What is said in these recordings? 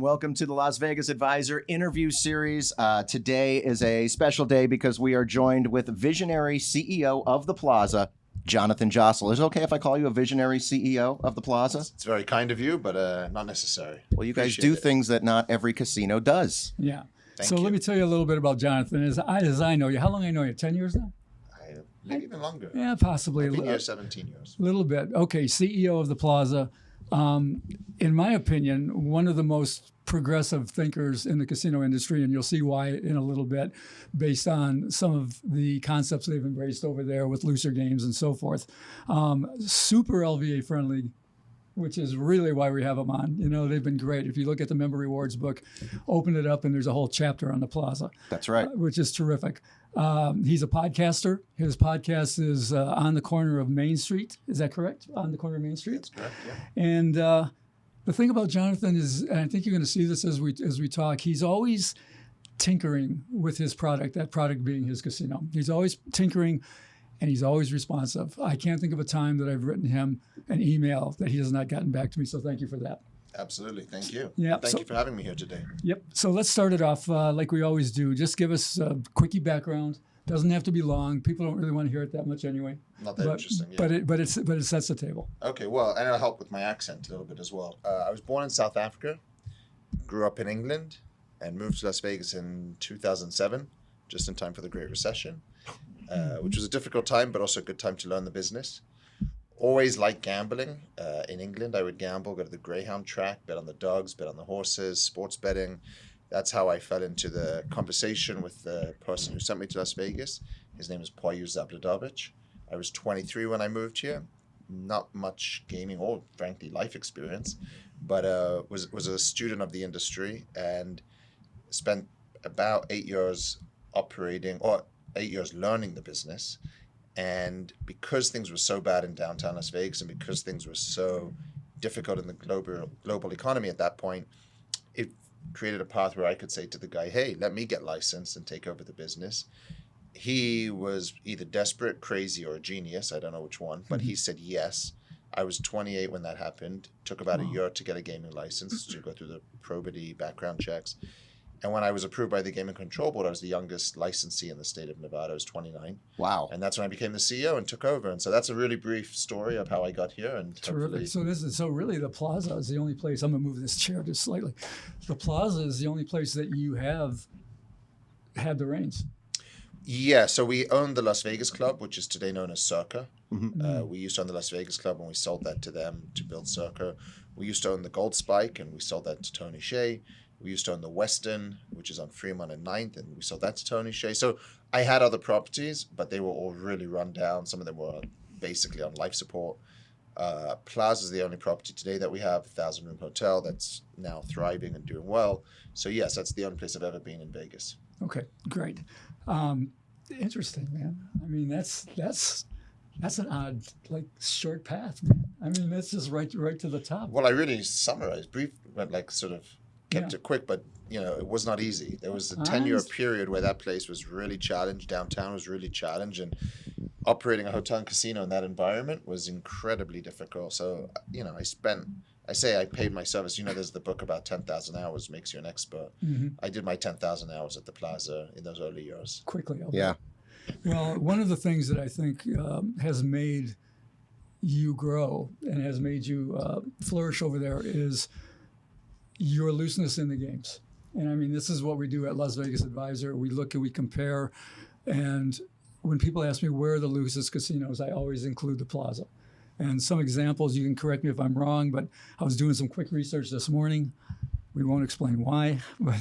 welcome to the Las Vegas Advisor interview series. Today is a special day because we are joined with visionary CEO of the Plaza, Jonathan Jossel. Is it okay if I call you a visionary CEO of the Plaza? It's very kind of you, but not necessary. Well, you guys do things that not every casino does. Yeah. Thank so you. let me tell you a little bit about Jonathan. As I know you, how long I know you? 10 years now? Maybe even longer. Yeah, possibly. I've been here 17 years. A little bit. Okay, CEO of the Plaza. In my opinion, one of the most progressive thinkers in the casino industry, and you'll see why in a little bit, based on some of the concepts they've embraced over there with looser games and so forth. Super LVA friendly, which is really why we have them on. You know, they've been great. If you look at the member rewards book, open it up and there's a whole chapter on the Plaza. That's right. Which is terrific. He's a podcaster. His podcast is On the Corner of Main Street. Is that correct? On the Corner of Main Street? That's correct, yeah. And the thing about Jonathan is, and I think you're going to see this as we talk, he's always tinkering with his product, that product being his casino. He's always tinkering and he's always responsive. I can't think of a time that I've written him an email that he has not gotten back to me, so thank you for that. Absolutely. Thank you. Yeah, Thank you for having me here today. Yep. So let's start it off like we always do. Just give us a quickie background. Doesn't have to be long. People don't really want to hear it that much anyway. Not that interesting. Yeah. But it sets the table. Okay. Well, and it'll help with my accent a little bit as well. I was born in South Africa, grew up in England, and moved to Las Vegas in 2007, just in time for the Great Recession, which was a difficult time, but also a good time to learn the business. Always liked gambling. In England, I would gamble, go to the Greyhound track, bet on the dogs, bet on the horses, sports betting. That's how I fell into the conversation with the person who sent me to Las Vegas. His name is Poyu Zabladovich. I was 23 when I moved here. Not much gaming or, frankly, life experience, but was a student of the industry and spent about 8 years operating, or 8 years learning the business. And because things were so bad in downtown Las Vegas and because things were so difficult in the global economy at that point, it created a path where I could say to the guy, hey, let me get licensed and take over the business. He was either desperate, crazy, or a genius. I don't know which one, but he said yes. I was 28 when that happened. Took about a year to get a gaming license, to go through the probity background checks. And when I was approved by the Gaming Control Board, I was the youngest licensee in the state of Nevada. I was 29. Wow. And that's when I became the CEO and took over. And so that's a really brief story of how I got here. And terrific. So really the Plaza is the only place, I'm going to move this chair just slightly. The Plaza is the only place that you have had the reins. Yeah, so we own the Las Vegas Club, which is today known as Circa. We used to own the Las Vegas Club and we sold that to them to build Circa. We used to own the Gold Spike and we sold that to Tony Hsieh. We used to own the Westin, which is on Fremont and 9th, and we sold that to Tony Hsieh. So I had other properties, but they were all really run down. Some of them were basically on life support. Plaza is the only property today that we have, 1,000-room hotel that's now thriving and doing well. So yes, that's the only place I've ever been in Vegas. Okay, great. Interesting, man. I mean, that's an odd, like, short path, man. I mean, that's just right to the top. Well, I really summarized, brief, but like sort of kept it quick, but it was not easy. There was a 10-year period where that place was really challenged. Downtown was really challenged, and operating a hotel and casino in that environment was incredibly difficult. So, I paid my service. There's the book about 10,000 hours makes you an expert. I did my 10,000 hours at the Plaza in those early years. Quickly. Okay. Yeah. Well, one of the things that I think has made you grow and has made you flourish over there is your looseness in the games. And I mean, this is what we do at Las Vegas Advisor. We look and we compare. And when people ask me where are the loosest casinos, I always include the Plaza. And some examples, you can correct me if I'm wrong, but I was doing some quick research this morning. We won't explain why, but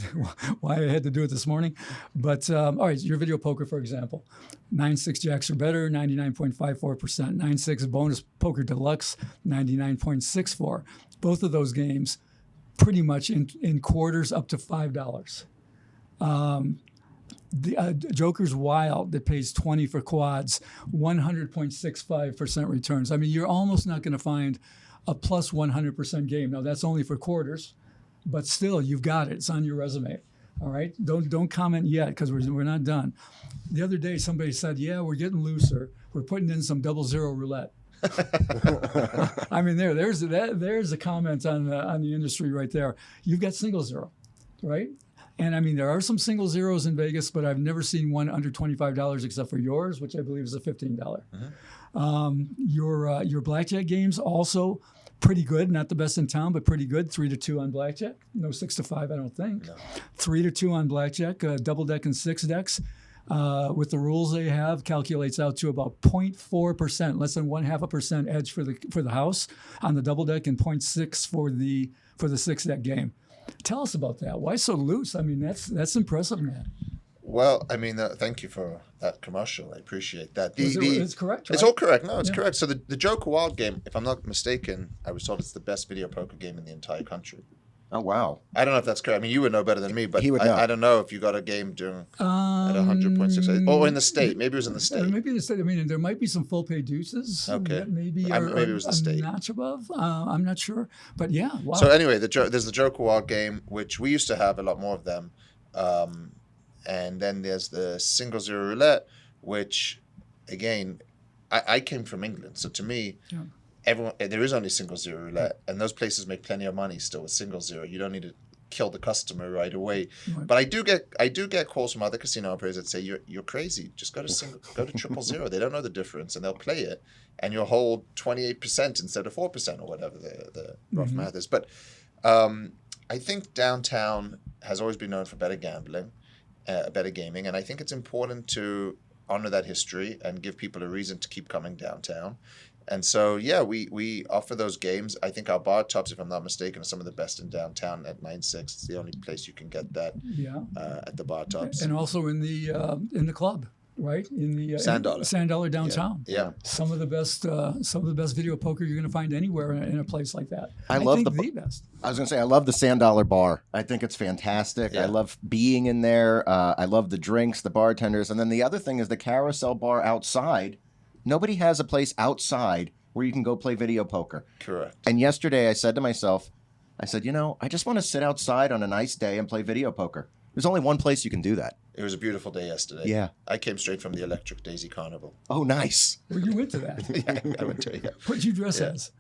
why I had to do it this morning. But all right, your video poker, for example, 9-6 jacks or better, 99.54%. 9-6 bonus poker deluxe, 99.64%. Both of those games pretty much in quarters up to $5. The Joker's Wild that pays 20 for quads, 100.65% returns. I mean, you're almost not going to find a plus 100% game. Now, that's only for quarters, but still, you've got it. It's on your resume. All right? Don't comment yet because we're not done. The other day, somebody said, yeah, we're getting looser. We're putting in some 00 roulette. I mean, there's a comment on the industry right there. You've got single zero, right? And I mean, there are some single zeros in Vegas, but I've never seen one under $25 except for yours, which I believe is a $15. Your blackjack games also pretty good, not the best in town, but pretty good. 3-2 on blackjack, no 6-5, I don't think. No. 3-2 on blackjack, double deck and 6 decks. With the rules they have, calculates out to about 0.4%, less than 0.5% edge for the house on the double deck, and 0.6 for the 6 deck game. Tell us about that. Why so loose? I mean, that's impressive, man. Well, I mean, thank you for that commercial. I appreciate that. It's correct, right? It's all correct. No, it's correct. So the Joker Wild game, if I'm not mistaken, I was told it's the best video poker game in the entire country. Oh, wow. I don't know if that's correct. I mean, you would know better than me, but He would know. I don't know if you got a game at 100.6, or in the state. Maybe it was in the state. Maybe in the state. I mean, there might be some full pay deuces. Okay. That maybe Maybe it was the state. A notch above. I'm not sure, but yeah. Wow. So anyway, there's the Joker Wild game, which we used to have a lot more of them, and then there's the single zero roulette, which, again, I came from England, so to me. Yeah. There is only single zero roulette, and those places make plenty of money still with single zero. You don't need to kill the customer right away. Right. But I do get calls from other casino operators that say you're crazy. Just go to 000. They don't know the difference, and they'll play it, and you'll hold 28% instead of 4% or whatever the rough math is. But I think downtown has always been known for better gambling, better gaming, and I think it's important to honor that history and give people a reason to keep coming downtown. And so, yeah, we offer those games. I think our bar tops, if I'm not mistaken, are some of the best in downtown at 9.6. It's the only place you can get that at the bar tops. And also in the club, right? In the Sand Dollar. Sand Dollar downtown. Yeah. Some of the best video poker you're going to find anywhere in a place like that. I love think the best. I was going to say, I love the Sand Dollar Bar. I think it's fantastic. Yeah. I love being in there. I love the drinks, the bartenders. And then the other thing is the Carousel Bar outside. Nobody has a place outside where you can go play video poker. Correct. And yesterday I said to myself, I just want to sit outside on a nice day and play video poker. There's only one place you can do that. It was a beautiful day yesterday. Yeah. I came straight from the Electric Daisy Carnival. Oh, nice. Well, you went to that. Yeah, I went to it. Yeah. What'd you dress as?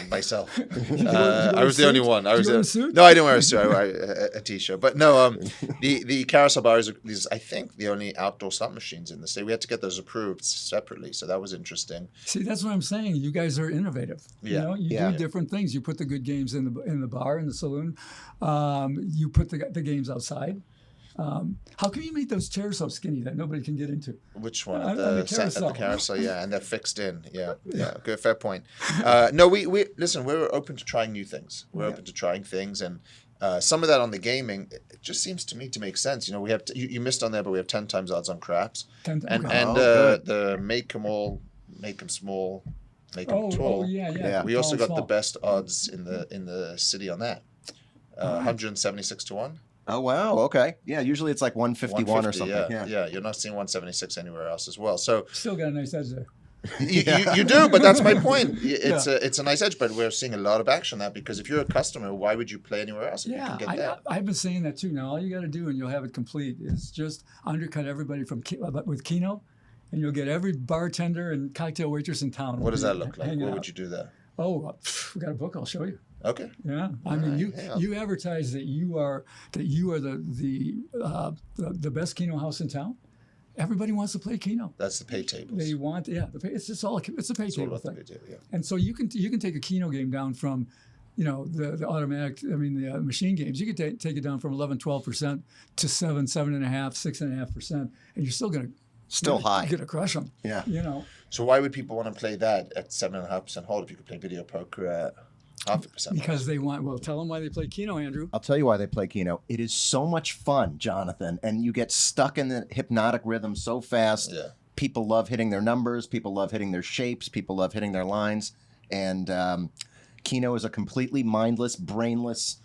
Myself. wear I a was the only suit? one. Did you wear a suit? No, I didn't wear a suit. I wore a t-shirt. But no, the Carousel Bar is, I think, the only outdoor slot machines in the state. We had to get those approved separately, so that was interesting. See, that's what I'm saying. You guys are innovative. Yeah. You do different things. You put the good games in the bar, in the saloon. You put the games outside. How come you make those chairs so skinny that nobody can get into? Which one? On the carousel. At the carousel, yeah, and they're fixed in. Yeah. Good, fair point. No, we listen. We're open to trying new things. We're open to trying things, and some of that on the gaming, it just seems to me to make sense. You know, we have you missed on there, but we have 10 times odds on craps, and the make them all, make them small, make them tall. Oh, yeah. We also Tall, got the small. best odds in the city on that. 176 to 1. Oh, wow. Okay. Yeah, usually it's like 151 or something. Yeah. You're not seeing 176 anywhere else as well. So Still got a nice edge there. you do, but that's my point. It's a nice edge, but we're seeing a lot of action on that because if you're a customer, why would you play anywhere else if you can get that? I've been saying that too. Now all you got to do, and you'll have it complete, is just undercut everybody with Keno, and you'll get every bartender and cocktail waitress in town. What does that look like? hanging Where out. would you do that? Oh, we got a book. I'll show you. Okay. Yeah, I mean, right, you advertise that you are the best Keno house in town. Everybody wants to play Keno. That's the pay tables. They want, it's just all it's a pay It's all table about the thing. pay table, yeah. And so you can take a Keno game down from, the automatic. I mean the machine games. You could take it down from 11-12% to 7.5%, 6.5%, and you're still gonna high. Gonna crush them. Yeah. So why would people want to play that at 7.5% hold if you could play video poker at 0.5%? Because they want. Well, tell them why they play Keno, Andrew. I'll tell you why they play Keno. It is so much fun, Jonathan, and you get stuck in the hypnotic rhythm so fast. Yeah. People love hitting their numbers. People love hitting their shapes. People love hitting their lines. And Keno is a completely mindless, brainless.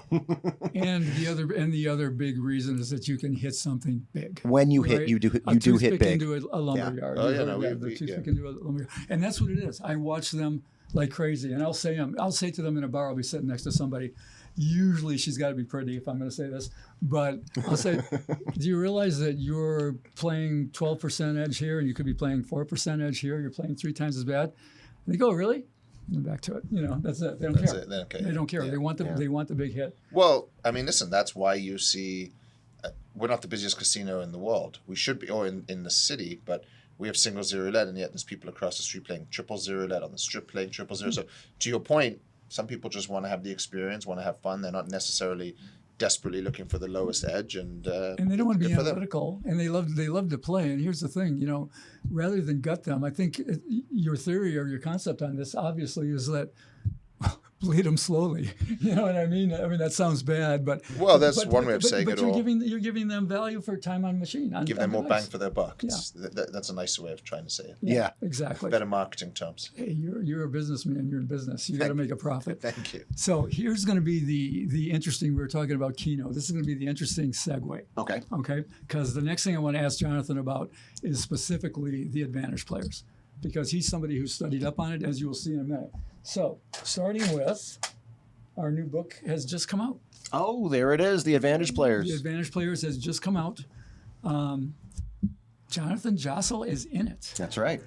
And the other big reason is that you can hit something big. When you right? hit, you do hit toothpick big. into a lumber yard. Oh, yeah, no, the toothpick into a lumber yard. And that's what it is. I watch them like crazy, and I'll say to them in a bar. I'll be sitting next to somebody. Usually she's got to be pretty if I'm going to say this, but I'll say, do you realize that you're playing 12% edge here and you could be playing 4% edge here? You're playing 3 times as bad. They go, really? And back to it. That's it. They don't care. It. Then, okay. They don't care. Yeah. They want the big hit. Well, I mean, listen, that's why you see we're not the busiest casino in the world. We should be, or in the city, but we have single zero roulette, and yet there's people across the street playing triple zero roulette, on the strip playing triple zero. So to your point, some people just want to have the experience, want to have fun. They're not necessarily desperately looking for the lowest edge, and they don't want to be analytical, and they love to play. And here's the thing, rather than gut them, I think your theory or your concept on this obviously is that bleed them slowly. You know what I mean? I mean, that sounds bad, but one way of saying it all. You're giving them value for time on machine. Give them more bang for their buck. Yeah. That's a nicer way of trying to say it. Yeah. Exactly. Better marketing terms. Hey, you're a businessman. You're in business. You got to make a profit. Thank you. So here's going to be the interesting. We were talking about Keno. This is going to be the interesting segue. Okay. Okay. Because the next thing I want to ask Jonathan about is specifically the advantage players, because he's somebody who studied up on it, as you will see in a minute. So, starting with, our new book has just come out. Oh, there it is, The Advantage Players. The Advantage Players has just come out. Jonathan Jossel is in it. That's right.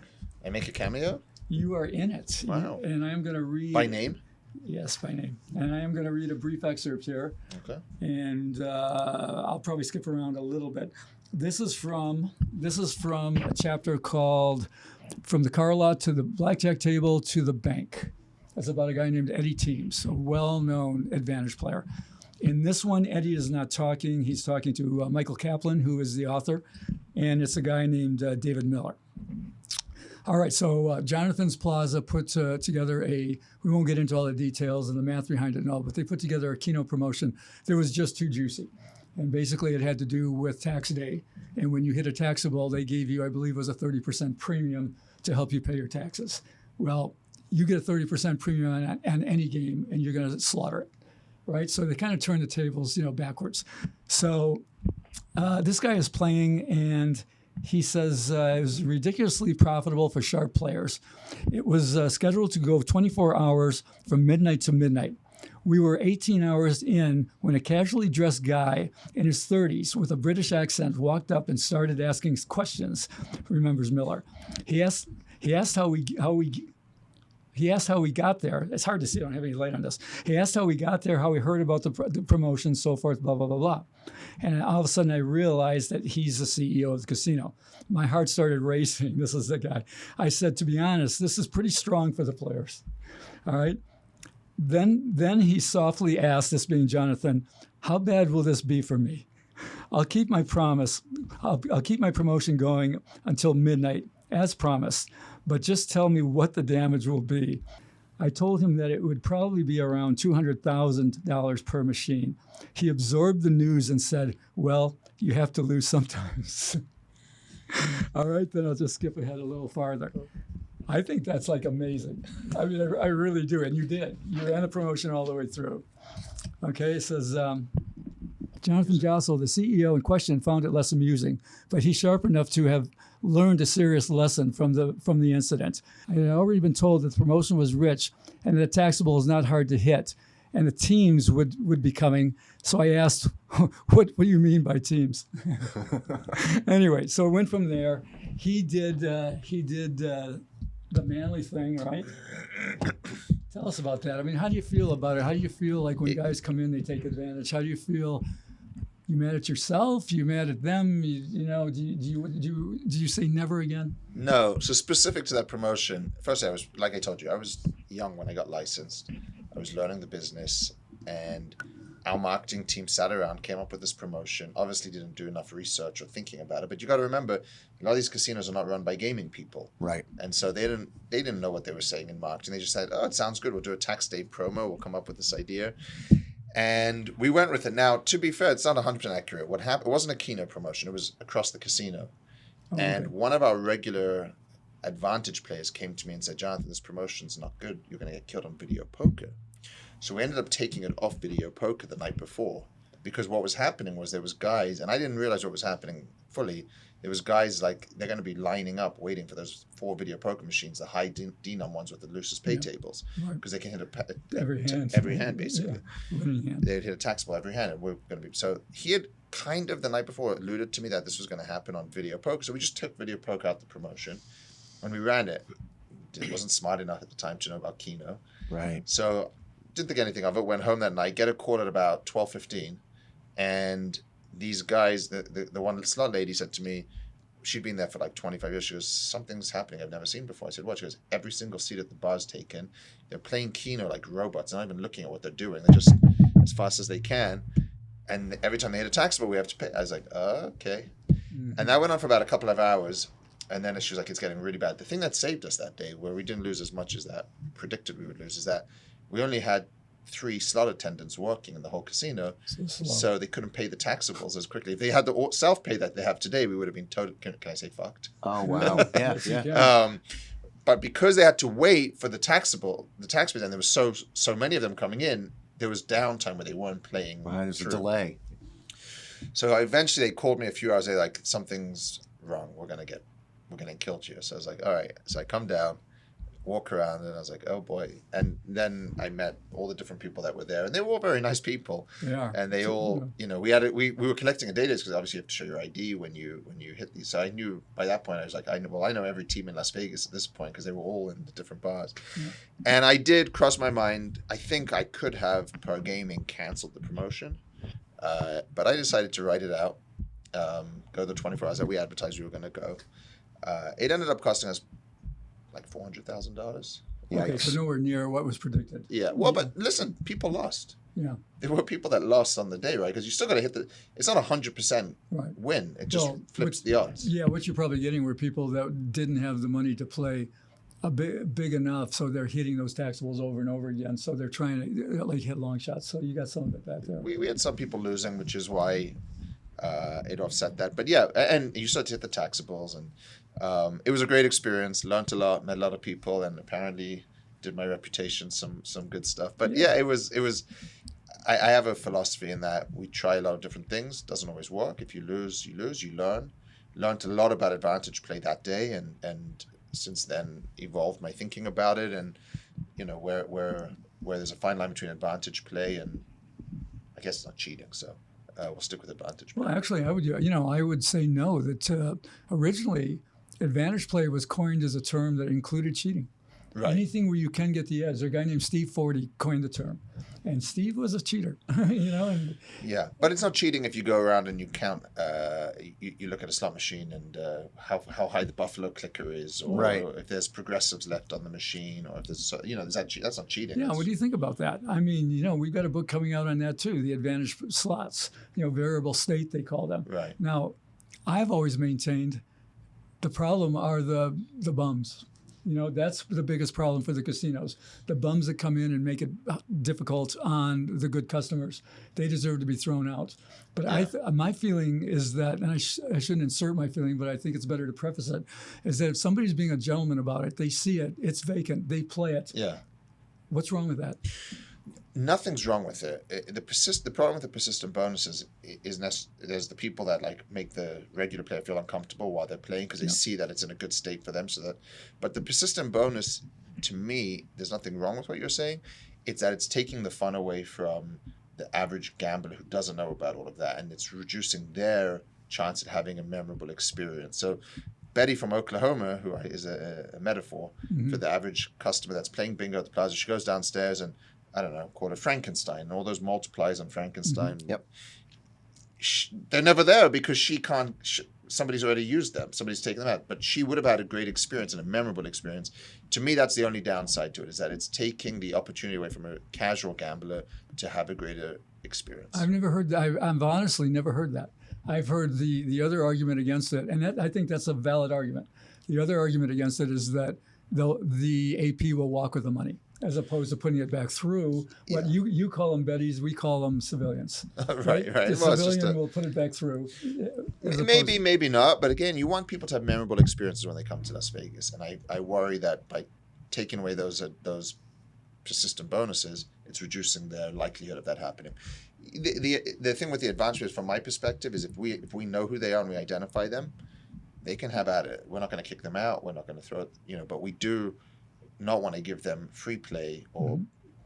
I make a cameo? You are in it. Wow. And I am going to read... By name? Yes, by name. And I am going to read a brief excerpt here. Okay. And I'll probably skip around a little bit. This is from a chapter called From the Car Lot to the Blackjack Table to the Bank. That's about a guy named Eddie Teams, a well-known advantage player. In this one, Eddie is not talking. He's talking to Michael Kaplan, who is the author, and it's a guy named David Miller. All right, so Jonathan's Plaza put together we won't get into all the details and the math behind it and all, but they put together a Keno promotion that was just too juicy. And basically it had to do with tax day. And when you hit a taxable, they gave you, I believe, was a 30% premium to help you pay your taxes. Well, you get a 30% premium on any game, and you're going to slaughter it, right? So they kind of turn the tables, backwards. So this guy is playing, and he says it was ridiculously profitable for sharp players. It was scheduled to go 24 hours from midnight to midnight. We were 18 hours in when a casually dressed guy in his 30s with a British accent walked up and started asking questions, remembers Miller. He asked how we got there. It's hard to see. I don't have any light on this. He asked how we got there, how we heard about the promotion, so forth, blah, blah, blah, blah. And all of a sudden I realized that he's the CEO of the casino. My heart started racing. This is the guy. I said, to be honest, this is pretty strong for the players. All right. Then he softly asked, this being Jonathan, how bad will this be for me? I'll keep my promise. I'll keep my promotion going until midnight, as promised. But just tell me what the damage will be. I told him that it would probably be around $200,000 per machine. He absorbed the news and said, well, you have to lose sometimes. All right, then I'll just skip ahead a little farther. I think that's like amazing. I mean, I really do. And you did. You ran the promotion all the way through. Okay, it says, Jonathan Jossel, the CEO in question, found it less amusing, but he's sharp enough to have learned a serious lesson from the incident. I had already been told that the promotion was rich and that taxable is not hard to hit, and the teams would be coming. So I asked, what do you mean by teams? Anyway, so it went from there. He did the manly thing, right? Tell us about that. I mean, how do you feel about it? How do you feel like when guys come in, they take advantage? How do you feel? You mad at yourself? You mad at them? Do you say never again? No. So specific to that promotion, firstly, like I told you, I was young when I got licensed. I was learning the business, and our marketing team sat around, came up with this promotion. Obviously, didn't do enough research or thinking about it. But you got to remember, a lot of these casinos are not run by gaming people, right? And so they didn't know what they were saying in marketing. They just said, "Oh, it sounds good. We'll do a tax day promo. We'll come up with this idea." And we went with it. Now, to be fair, it's not 100% accurate. What happened? It wasn't a Keno promotion. It was across the casino. Oh, and okay. One of our regular advantage players came to me and said, "Jonathan, this promotion's not good. You're going to get killed on video poker." So we ended up taking it off video poker the night before, because what was happening was there was guys, and I didn't realize what was happening fully. There was guys like they're going to be lining up waiting for those 4 video poker machines, the high denom ones with the loosest pay tables, because they can hit every hand basically. Yeah. Winning hand. They'd hit a taxable every hand, and we're going to be. So he had kind of the night before alluded to me that this was going to happen on video poker. So we just took video poker out the promotion, and we ran it. wasn't smart enough at the time to know about Keno. Right. So didn't think anything of it. Went home that night, get a call at about 12:15, and these guys, the one slot lady said to me, she'd been there for like 25 years. She goes, something's happening I've never seen before. I said, what? She goes, every single seat at the bar's taken. They're playing Keno like robots, not even looking at what they're doing. They're just as fast as they can. And every time they hit a taxable, we have to pay. I was like, okay. And that went on for about a couple of hours. And then she was like, it's getting really bad. The thing that saved us that day, where we didn't lose as much as that predicted we would lose, is that we only had 3 slot attendants working in the whole casino, so they couldn't pay the taxables as quickly. If they had the self-pay that they have today, we would have been totally, can I say fucked? Oh, wow. Yeah. But because they had to wait for the taxable, the taxpayers, and there was so many of them coming in, there was downtime where they weren't playing. Right, there's a delay. So eventually they called me a few hours later, like, something's wrong. We're gonna get killed here. So I was like, all right. So I come down, walk around, and I was like, oh boy. And then I met all the different people that were there, and they were all very nice people. Yeah. And they all, we were collecting a database because obviously you have to show your ID when you hit these. So I knew by that point, I was like, I know every team in Las Vegas at this point because they were all in the different bars. Yeah. And I did cross my mind, I think I could have per gaming canceled the promotion, but I decided to write it out, go the 24 hours that we advertised we were going to go. It ended up costing us like $400,000. Okay, so nowhere near what was predicted. Yeah. Well, but listen, people lost. Yeah. There were people that lost on the day, right? Because you still got to hit it's not 100% win. It just flips the odds. Yeah, what you're probably getting were people that didn't have the money to play big enough, so they're hitting those taxables over and over again. So they're trying to like hit long shots. So you got some of it back there. We had some people losing, which is why it offset that. But yeah, and you start to hit the taxables, and it was a great experience. Learned a lot, met a lot of people, and apparently did my reputation some good stuff. But yeah, it was. I have a philosophy in that we try a lot of different things. Doesn't always work. If you lose, you lose. You learn. Learned a lot about advantage play that day, and since then evolved my thinking about it. And where there's a fine line between advantage play and, I guess it's not cheating. So we'll stick with advantage play. Well, actually, I would say no. That originally, advantage play was coined as a term that included cheating. Right. Anything where you can get the edge. There's a guy named Steve Forty coined the term, and Steve was a cheater. And yeah, but it's not cheating if you go around and you count. You look at a slot machine and how high the buffalo clicker is, or if there's progressives left on the machine, or if there's that's not cheating. Yeah, what do you think about that? I mean, we've got a book coming out on that too. The advantage slots, variable state they call them. Right. Now, I've always maintained the problem are the bums. That's the biggest problem for the casinos. The bums that come in and make it difficult on the good customers, they deserve to be thrown out. But my feeling is that, and I shouldn't insert my feeling, but I think it's better to preface it, is that if somebody's being a gentleman about it, they see it, it's vacant, they play it. Yeah. What's wrong with that? Nothing's wrong with it. The problem with the persistent bonuses is there's the people that make the regular player feel uncomfortable while they're playing because they see that it's in a good state for them. But the persistent bonus, to me, there's nothing wrong with what you're saying. It's that it's taking the fun away from the average gambler who doesn't know about all of that, and it's reducing their chance at having a memorable experience. So Betty from Oklahoma, who is a metaphor for the average customer that's playing bingo at the Plaza, she goes downstairs and, I don't know, call it Frankenstein, and all those multipliers on Frankenstein. Yep. They're never there because she can't. Somebody's already used them. Somebody's taken them out. But she would have had a great experience and a memorable experience. To me, that's the only downside to it, is that it's taking the opportunity away from a casual gambler to have a greater experience. I've never heard that. I've honestly never heard that. I've heard the other argument against it, and I think that's a valid argument. The other argument against it is that the AP will walk with the money, as opposed to putting it back through what you call them Betties, we call them civilians. Right. The civilian will put it back through. Maybe not, but again, you want people to have memorable experiences when they come to Las Vegas, and I worry that by taking away those persistent bonuses, it's reducing the likelihood of that happening. The thing with the advantage, from my perspective, is if we know who they are and we identify them, they can have at it. We're not going to kick them out. We're not going to throw it, but we do not want to give them free play or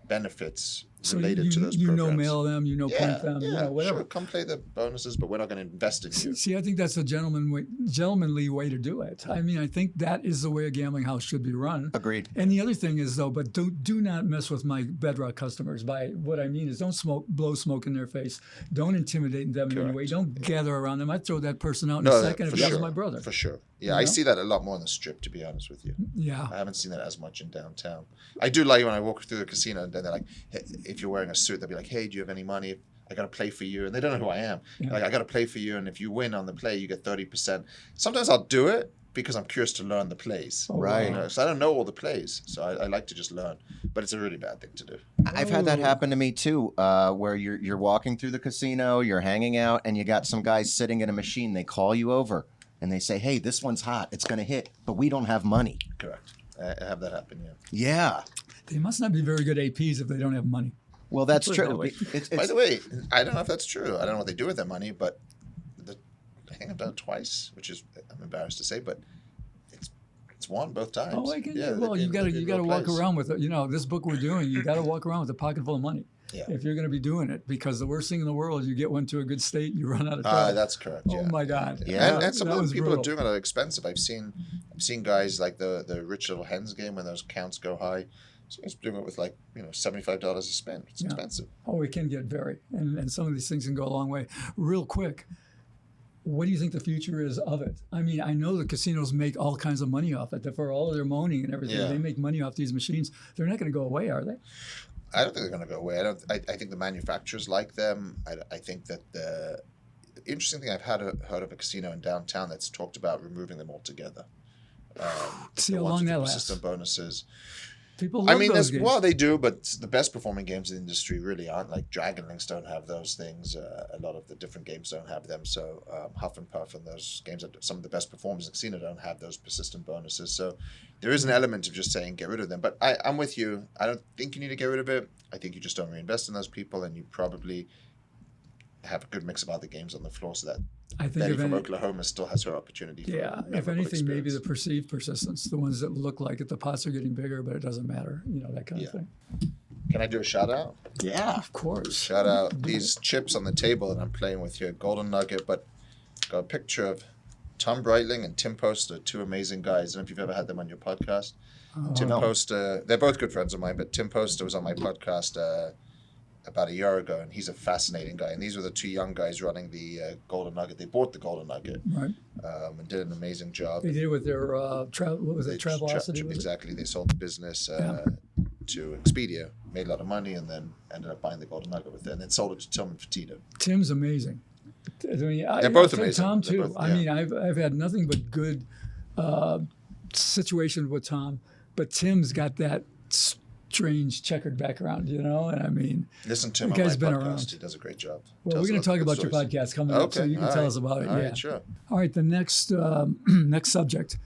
benefits So related to those you programs. know, mail them, you know, print them, you know, whatever. Sure, come play the bonuses, but we're not going to invest in you. See, I think that's a gentlemanly way to do it. I mean, I think that is the way a gambling house should be run. Agreed. And the other thing is, though, but do not mess with my bedrock customers. By what I mean is, don't blow smoke in their face. Don't intimidate them in any way. Don't gather around them. I'd throw that person out in a second if that was my brother. For sure. Yeah, I see that a lot more on the Strip, to be honest with you. Yeah. I haven't seen that as much in downtown. I do like when I walk through the casino and they're like, hey, if you're wearing a suit, they'll be like, hey, do you have any money? I got to play for you. And they don't know who I am. Yeah. Like, I got to play for you. And if you win on the play, you get 30%. Sometimes I'll do it because I'm curious to learn the plays. Oh, Right. You know, so I don't know all the plays. So I like to just learn. But it's a really bad thing to do. I've had that happen to me too, where you're walking through the casino, you're hanging out, and you got some guys sitting at a machine. They call you over, and they say, "Hey, this one's hot. It's going to hit, but we don't have money." Correct. I have that happen, yeah. Yeah. They must not be very good APs if they don't have money. Well, that's Put it that true. way. By the way, I don't know if that's true. I don't know what they do with their money, but I think I've done it twice, which is, I'm embarrassed to say, but it's won both times. Oh, I can. Well, you got to walk around with it. You know, this book we're doing, you got to walk around with a pocket full of money. Yeah. If you're going to be doing it, because the worst thing in the world is you get one to a good state and you run out of time. That's correct. Oh my God. Yeah. And some of the people brutal. are doing it are expensive. I've seen guys like the Rich Little Hens game when those counts go high. Someone's doing it with $75 a spin. It's expensive. Oh, it can get very, and some of these things can go a long way. Real quick, what do you think the future is of it? I mean, I know the casinos make all kinds of money off it. For all of their moaning and everything, they make money off these machines. They're not going to go away, are they? I don't think they're going to go away. I think the manufacturers like them. I think that the interesting thing I've heard of a casino in downtown that's talked about removing them altogether. See how long that lasts. System bonuses. People love those games. Well, they do, but the best performing games in the industry really aren't. Like Dragon Links don't have those things. A lot of the different games don't have them. So Huff and Puff and those games, some of the best performers in casino don't have those persistent bonuses. So there is an element of just saying get rid of them. But I'm with you. I don't think you need to get rid of it. I think you just don't reinvest in those people, and you probably have a good mix of other games on the floor so that I think Betty from Oklahoma still has her opportunity. Yeah, if anything, maybe the perceived persistence, the ones that look like it, the pots are getting bigger, but it doesn't matter, that kind of thing. Can I do a shout out? Yeah. Of course. Shout out these chips on the table that I'm playing with here, Golden Nugget, but got a picture of Tom Breitling and Tim Poster, two amazing guys. I don't know if you've ever had them on your podcast. Tim Poster, they're both good friends of mine, but Tim Poster was on my podcast about a year ago, and he's a fascinating guy. And these were the two young guys running the Golden Nugget. They bought the Golden Nugget, right, and did an amazing job. They did it with their Travelocity. Exactly. They sold the business to Expedia, made a lot of money, and then ended up buying the Golden Nugget with it, and then sold it to Tillman Fertitta. Tim's amazing. I mean, they're both amazing. Tom too. Both, I mean, I've had nothing but good situation with Tom, but Tim's got that strange checkered background, and I mean, listen to him the guy's on my been podcast. around. He does a great job. Well, we're going to talk about your podcast coming up, so you can tell us about it. All right, sure. All right, the next next subject,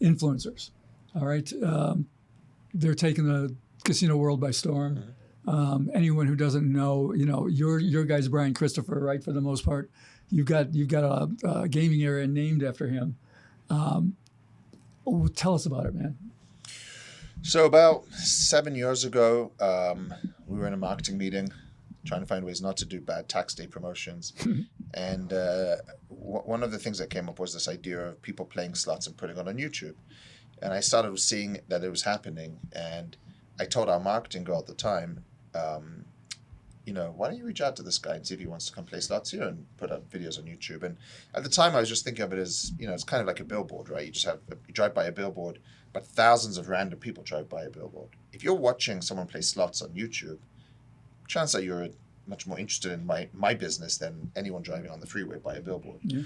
influencers. All right, they're taking the casino world by storm. Mm-hmm. Anyone who doesn't know, your guy's Brian Christopher, right? For the most part, you've got a gaming area named after him. Tell us about it, man. So about 7 years ago, we were in a marketing meeting trying to find ways not to do bad tax day promotions. And one of the things that came up was this idea of people playing slots and putting it on YouTube. And I started seeing that it was happening. And I told our marketing girl at the time, why don't you reach out to this guy and see if he wants to come play slots here and put up videos on YouTube. And at the time, I was just thinking of it as, it's kind of like a billboard, right? You drive by a billboard, but thousands of random people drive by a billboard. If you're watching someone play slots on YouTube, chances are you're much more interested in my business than anyone driving on the freeway by a billboard. Yeah.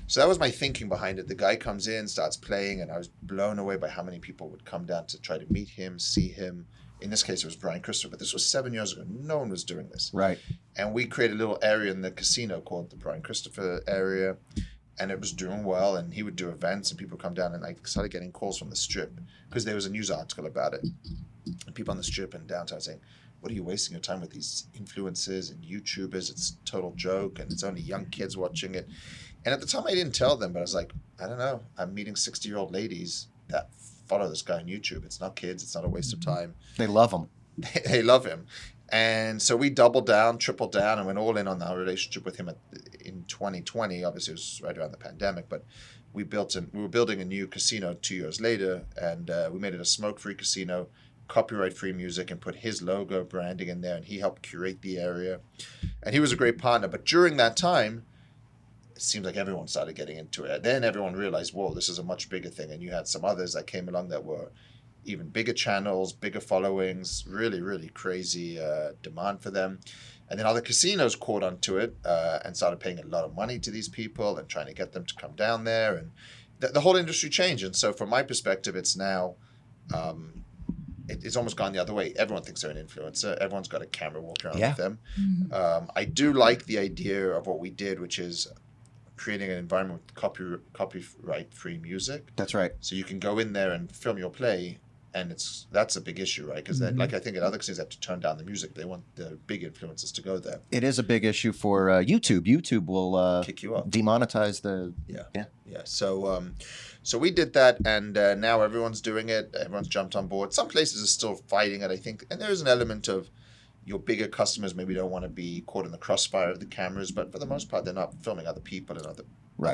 So that was my thinking behind it. The guy comes in, starts playing, and I was blown away by how many people would come down to try to meet him, see him. In this case, it was Brian Christopher, but this was 7 years ago. No one was doing this. Right. And we created a little area in the casino called the Brian Christopher area, and it was doing well, and he would do events, and people would come down, and I started getting calls from the Strip because there was a news article about it. And people on the Strip and downtown saying, what are you wasting your time with these influencers and YouTubers? It's a total joke, and it's only young kids watching it. And at the time, I didn't tell them, but I was like, I don't know. I'm meeting 60-year-old ladies that follow this guy on YouTube. It's not kids. It's not a waste of time. They love him. They love him. And so we doubled down, tripled down, and went all in on our relationship with him in 2020. Obviously, it was right around the pandemic, but we were building a new casino 2 years later, and we made it a smoke-free casino, copyright-free music, and put his logo branding in there, and he helped curate the area. And he was a great partner. But during that time, it seems like everyone started getting into it. Then everyone realized, whoa, this is a much bigger thing. And you had some others that came along that were even bigger channels, bigger followings, really, really crazy demand for them. And then other casinos caught onto it and started paying a lot of money to these people and trying to get them to come down there. And the whole industry changed. And so from my perspective, it's now, it's almost gone the other way. Everyone thinks they're an influencer. Everyone's got a camera walking around with them. I do like the idea of what we did, which is creating an environment with copyright-free music. That's right. So you can go in there and film your play. And that's a big issue, right? Because like I think at other casinos have to turn down the music. They want the big influencers to go there. It is a big issue for YouTube. YouTube will Kick you off. Demonetize the. Yeah. So we did that, and now everyone's doing it. Everyone's jumped on board. Some places are still fighting it, I think. And there is an element of your bigger customers maybe don't want to be caught in the crossfire of the cameras, but for the most part, they're not filming other people and other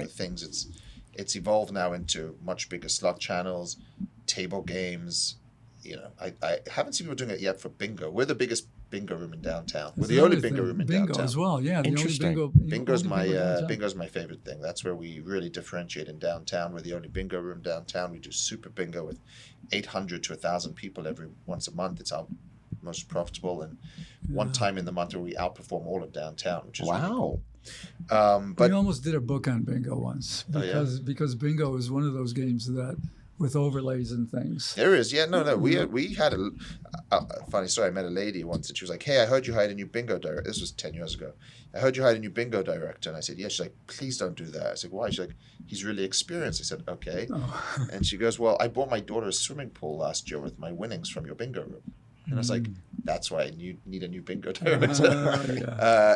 things. It's evolved now into much bigger slot channels, table games. You know, I haven't seen people doing it yet for bingo. We're the biggest bingo room in downtown. We're the only bingo room in downtown. Bingo as well, yeah. Interesting. Bingo's my favorite thing. That's where we really differentiate in downtown. We're the only bingo room downtown. We do super bingo with 800 to 1,000 people once a month. It's our most profitable, and one time in the month where we outperform all of downtown, which is really cool. But we almost did a book on bingo once because bingo is one of those games that with overlays and things. There is, no. We had a funny story. I met a lady once, and she was like, "Hey, I heard you hired a new bingo director." This was 10 years ago. I heard you hired a new bingo director, and I said, "Yeah." She's like, "Please don't do that." I said, "Why?" She's like, "He's really experienced." I said, "Okay." And she goes, "Well, I bought my daughter a swimming pool last year with my winnings from your bingo room." And I was like, that's why you need a new bingo director.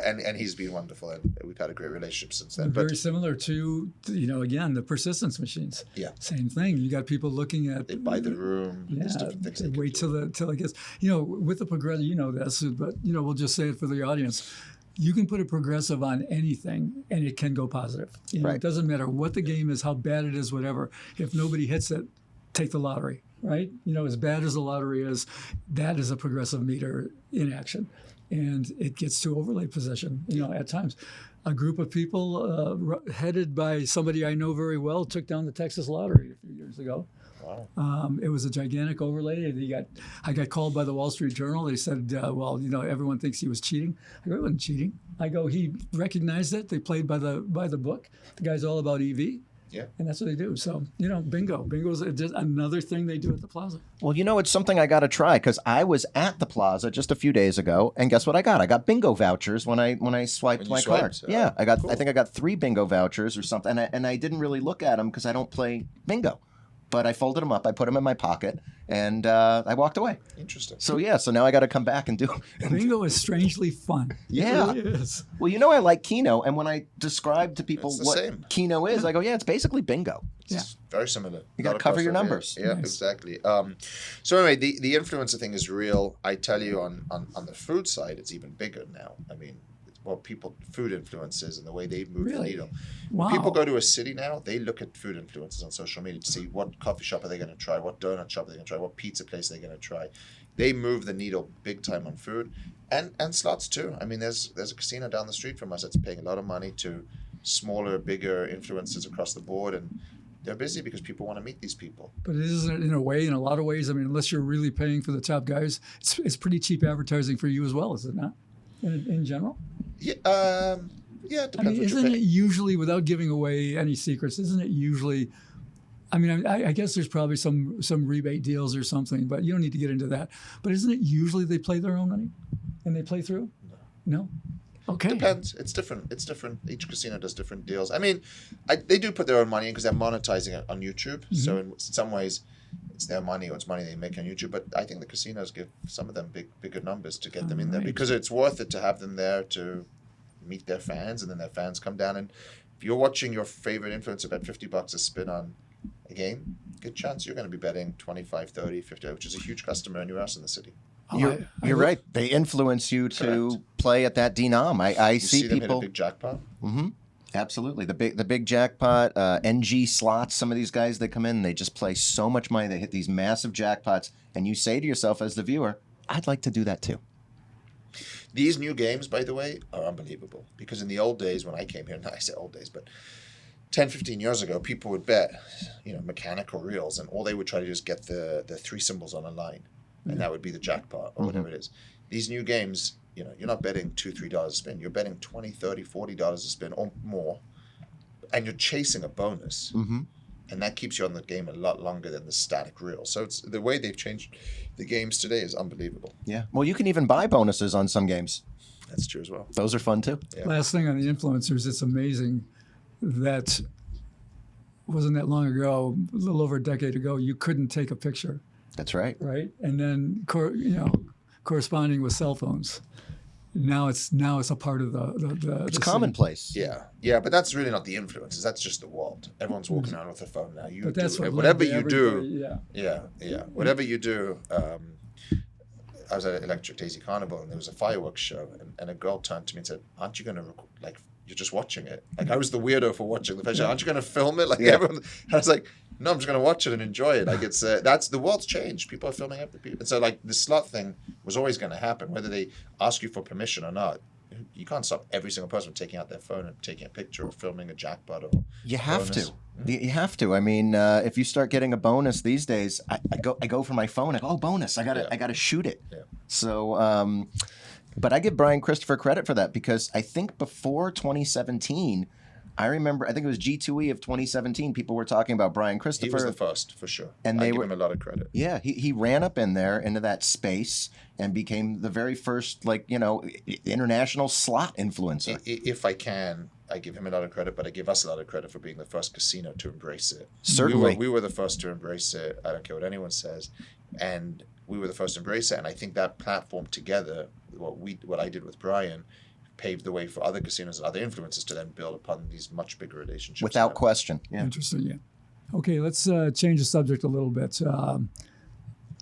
And he's been wonderful, and we've had a great relationship since then. Very similar to, again, the persistence machines. Yeah. Same thing. You got people looking at... They buy the room. Yeah. There's different things. They wait till it gets... with the progressive, this, but, we'll just say it for the audience. You can put a progressive on anything, and it can go positive. It doesn't matter what the game is, how bad it is, whatever. If nobody hits it, take the lottery. Right? As bad as the lottery is, that is a progressive meter in action. And it gets to overlay position, at times. A group of people headed by somebody I know very well took down the Texas lottery a few years ago. Wow. It was a gigantic overlay. I got called by the Wall Street Journal. They said, everyone thinks he was cheating. I go, he wasn't cheating. I go, he recognized it. They played by the book. The guy's all about EV. Yeah. And that's what they do. So, bingo. Bingo is just another thing they do at the Plaza. Well, it's something I got to try because I was at the Plaza just a few days ago, and guess what I got? I got bingo vouchers when I swiped my card. Yeah, I think I got 3 bingo vouchers or something, and I didn't really look at them because I don't play bingo. But I folded them up, I put them in my pocket, and I walked away. Interesting. So now I got to come back and do. Bingo is strangely fun. Yeah. It really is. Well, I like Keno, and when I describe to people what same. Keno is, I go, it's basically bingo. It's very similar. You got to cover your numbers. Yeah, Nice. Exactly. So anyway, the influencer thing is real. I tell you, on the food side, it's even bigger now. I mean, food influencers and the way they move the needle. Wow. When people go to a city now, they look at food influencers on social media to see what coffee shop are they going to try, what donut shop are they going to try, what pizza place are they going to try. They move the needle big time on food and slots too. I mean, there's a casino down the street from us that's paying a lot of money to smaller, bigger influencers across the board, and they're busy because people want to meet these people. But it is, in a lot of ways, I mean, unless you're really paying for the top guys, it's pretty cheap advertising for you as well, is it not? In general? Yeah, it depends. I mean, isn't it usually, without giving away any secrets, isn't it usually, I guess there's probably some rebate deals or something, but you don't need to get into that. But isn't it usually they play their own money and they play through? No? Okay. Depends. It's different. Each casino does different deals. I mean, they do put their own money in because they're monetizing it on YouTube. Mm-hmm. So in some ways, it's their money or it's money they make on YouTube. But I think the casinos give some of them bigger numbers to get them in there because it's worth it to have them there to meet their fans, and then their fans come down. And if you're watching your favorite influencer bet $50 a spin on a game, good chance you're going to be betting 25, 30, 50, which is a huge customer anywhere else in the city. You're right. They influence you to Correct. play at that denom. I You see see them hit a people. big jackpot. Absolutely, the big jackpot, NG slots. Some of these guys that come in, they just play so much money. They hit these massive jackpots, and you say to yourself as the viewer, "I'd like to do that too." These new games, by the way, are unbelievable. Because in the old days, when I came here, not I say old days, but 10, 15 years ago, people would bet, mechanical reels, and all they would try to do is get the three symbols on a line, and that would be the jackpot or whatever it is. These new games, you're not betting $2-3 a spin. You're betting $20, $30, $40 a spin or more, and you're chasing a bonus. And that keeps you on the game a lot longer than the static reel. So it's the way they've changed the games today is unbelievable. Yeah. Well, you can even buy bonuses on some games. That's true as well. Those are fun too. Yeah. Last thing on the influencers, it's amazing that wasn't that long ago, a little over a decade ago, you couldn't take a picture, That's right. right? And then corresponding with cell phones. Now it's a part of the It's scene. commonplace. Yeah, but that's really not the influences. That's just the world. Everyone's walking around with a phone now. But that's what whatever led to you do. everybody- Yeah. Whatever you do. I was at Electric Daisy Carnival and there was a fireworks show, and a girl turned to me and said, "Aren't you going to you're just watching it?" Like I was the weirdo for watching the fish. Aren't you going to film it? Like everyone. And I was like, "No, I'm just going to watch it and enjoy it." Like it's that's the world's changed. People are filming everything, and so like the slot thing was always going to happen, whether they ask you for permission or not. You can't stop every single person from taking out their phone and taking a picture or filming a jackpot or You have bonus. to. You have to. I mean, if you start getting a bonus these days, I go for my phone. I go, "Oh, bonus! I gotta shoot it." Yeah. So, but I give Brian Christopher credit for that because I think before 2017, I think it was G2E of 2017. People were talking about Brian He Christopher. was the first for sure, And I they give were- him a lot of credit. Yeah, he ran up in there into that space and became the very first, international slot influencer. If I can, I give him a lot of credit, but I give us a lot of credit for being the first casino to embrace it. Certainly. We were the first to embrace it. I don't care what anyone says. And we were the first to embrace it. And I think that platform together, what I did with Brian, paved the way for other casinos and other influencers to then build upon these much bigger relationships. Without now. question. Yeah. Interesting, yeah. Okay, let's change the subject a little bit.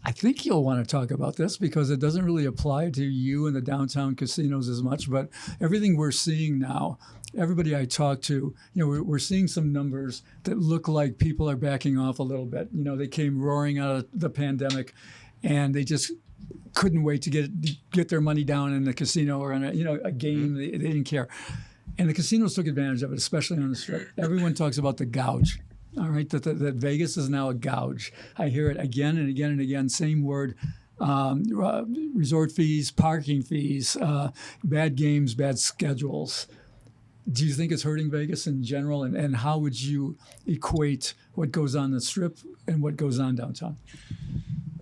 I think you'll want to talk about this because it doesn't really apply to you and the downtown casinos as much, but everything we're seeing now, everybody I talk to, we're seeing some numbers that look like people are backing off a little bit. They came roaring out of the pandemic and they just couldn't wait to get their money down in the casino or on a game. They didn't care. And the casinos took advantage of it, especially on the Strip. Everyone talks about the gouge. All right, that Vegas is now a gouge. I hear it again and again and again, same word. Resort fees, parking fees, bad games, bad schedules. Do you think it's hurting Vegas in general? And how would you equate what goes on the Strip and what goes on downtown?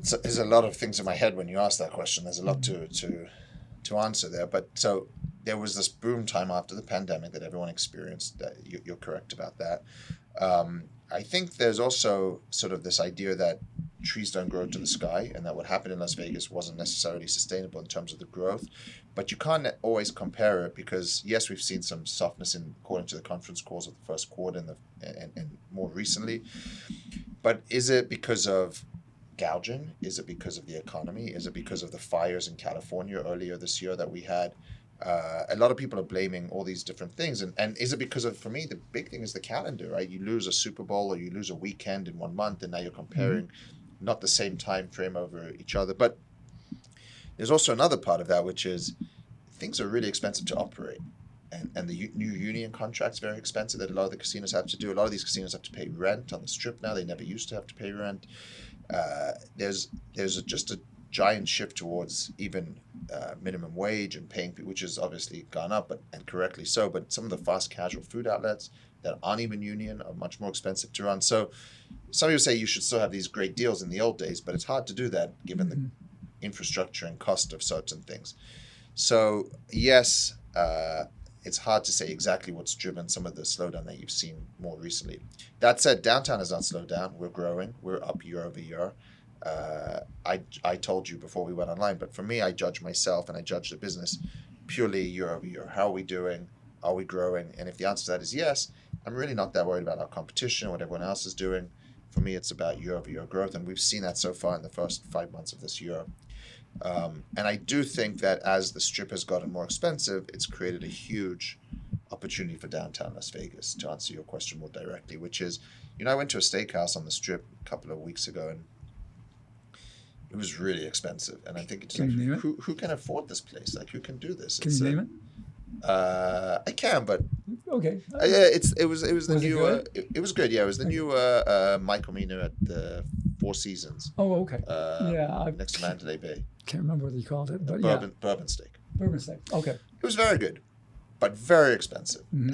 So there's a lot of things in my head when you ask that question. There's a lot to answer there. But so there was this boom time after the pandemic that everyone experienced. That you're correct about that. I think there's also sort of this idea that trees don't grow to the sky and that what happened in Las Vegas wasn't necessarily sustainable in terms of the growth. But you can't always compare it because, yes, we've seen some softness according to the conference calls of the first quarter and more recently. But is it because of gouging? Is it because of the economy? Is it because of the fires in California earlier this year that we had? A lot of people are blaming all these different things. And is it because of, for me, the big thing is the calendar, right? You lose a Super Bowl or you lose a weekend in 1 month, and now you're comparing not the same time frame over each other. But there's also another part of that, which is things are really expensive to operate. And the new union contract's very expensive that a lot of the casinos have to do. A lot of these casinos have to pay rent on the Strip now. They never used to have to pay rent. There's just a giant shift towards even minimum wage and paying, which has obviously gone up, and correctly so. But some of the fast casual food outlets that aren't even union are much more expensive to run. So some people say you should still have these great deals in the old days, but it's hard to do that given the infrastructure and cost of certain things. So yes, it's hard to say exactly what's driven some of the slowdown that you've seen more recently. That said, downtown has not slowed down. We're growing. We're up year over year. I told you before we went online, but for me, I judge myself and I judge the business purely year over year. How are we doing? Are we growing? And if the answer to that is yes, I'm really not that worried about our competition, what everyone else is doing. For me, it's about year over year growth, and we've seen that so far in the first 5 months of this year. And I do think that as the Strip has gotten more expensive, it's created a huge opportunity for downtown Las Vegas, to answer your question more directly, which is, I went to a steakhouse on the Strip a couple of weeks ago, and it was really expensive. And I think it's Can you name it? who can afford this place? Like, who can do this? Can you name it? I can, but Okay. it was the Was it new. good? It was good. Yeah, it was the new Michael Mina at the Four Seasons. Oh, okay. I Next to Mandalay Bay. can't remember what you called it, but Bourbon steak. Bourbon steak. Okay. It was very good, but very expensive. Mhm.